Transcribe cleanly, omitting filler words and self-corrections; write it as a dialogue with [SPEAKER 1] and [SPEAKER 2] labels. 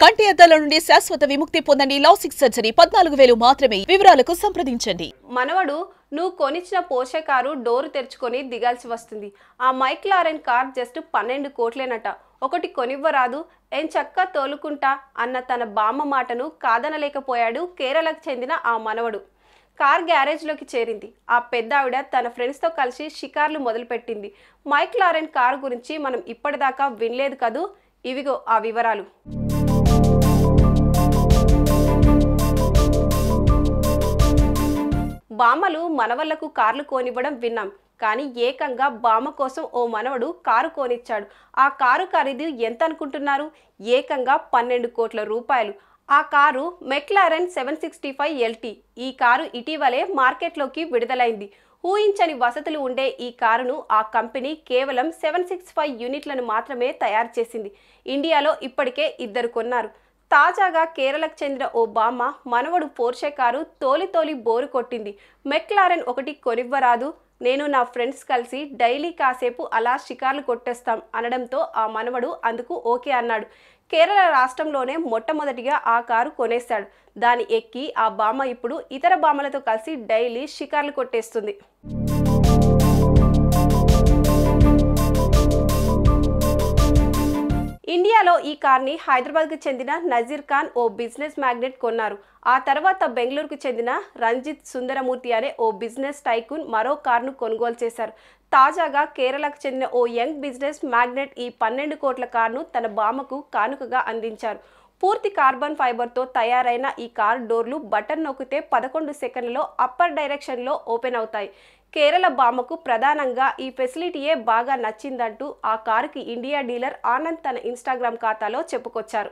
[SPEAKER 1] కంటి అద్దాల నుండి శాశ్వత విముక్తి పొందండి. లాసిక్ సర్జరీ 14,000 మాత్రమే. వివరాలకు సంప్రదించండి.
[SPEAKER 2] మనవడు నువ్వు కొనిచ్చిన పోర్షే కారు డోరు తెరుచుకొని దిగాల్సి వస్తుంది. ఆ మైక్లారెన్ కార్ జస్ట్ 12 కోట్లేనట. ఒకటి కొనివ్వరాదు, ఏం చక్క తోలుకుంటా అన్న తన బామ్మ మాటను కాదనలేకపోయాడు కేరళకు చెందిన ఆ మనవడు. కార్ గ్యారేజ్లోకి చేరింది. ఆ పెద్దావిడ తన ఫ్రెండ్స్తో కలిసి షికార్లు మొదలుపెట్టింది. మైక్లారెన్ కారు గురించి మనం ఇప్పటిదాకా వినలేదు కదూ. ఇవిగో ఆ వివరాలు. బామ్మలు మనవళ్లకు కార్లు కోనివ్వడం విన్నాం, కానీ ఏకంగా బామ్మ కోసం ఓ మనవడు కారు కోనిచ్చాడు. ఆ కారు ఖరీదు ఎంత అనుకుంటున్నారు? ఏకంగా 12 కోట్ల రూపాయలు. ఆ కారు మెక్లారెన్ 765 LT. ఈ కారు ఇటీవలే మార్కెట్లోకి విడుదలైంది. ఊహించని వసతులు ఉండే ఈ కారును ఆ కంపెనీ కేవలం 765 యూనిట్లను మాత్రమే తయారు చేసింది. ఇండియాలో ఇప్పటికే 2 కొన్నారు. తాజాగా కేరళకు చెందిన ఓ బామ్మ మనవడు పోర్షే కారు తోలి బోరు కొట్టింది. మెక్లారెన్ ఒకటి కొనివ్వరాదు, నేను నా ఫ్రెండ్స్ కలిసి డైలీ కాసేపు అలా షికార్లు కొట్టేస్తాం అనడంతో ఆ మనవడు అందుకు ఓకే అన్నాడు. కేరళ రాష్ట్రంలోనే మొట్టమొదటిగా ఆ కారు కొనేశాడు. దాన్ని ఎక్కి ఆ బామ్మ ఇప్పుడు ఇతర బామ్మలతో కలిసి డైలీ షికార్లు కొట్టేస్తుంది. ఇండియాలో ఈ కార్ని హైదరాబాద్కు చెందిన నజీర్ ఖాన్ ఓ బిజినెస్ మ్యాగ్నెట్ కొన్నారు. ఆ తర్వాత బెంగళూరుకు చెందిన రంజిత్ సుందరమూర్తి అనే ఓ బిజినెస్ టైకూన్ మరో కార్ను కొనుగోలు చేశారు. తాజాగా కేరళకు చెందిన ఓ యంగ్ బిజినెస్ మ్యాగ్నెట్ ఈ 12 కోట్ల కార్ను తన బామ్మకు కానుకగా అందించారు. పూర్తి కార్బన్ ఫైబర్తో తయారైన ఈ కార్ డోర్లు బటన్ నొక్కితే 11 సెకండ్లలో అప్పర్ డైరెక్షన్లో ఓపెన్ అవుతాయి. కేరళ బామ్మకు ప్రధానంగా ఈ ఫెసిలిటీయే బాగా నచ్చిందంటూ ఆ కారుకి ఇండియా డీలర్ ఆనంద్ తన ఇన్స్టాగ్రామ్ ఖాతాలో చెప్పుకొచ్చారు.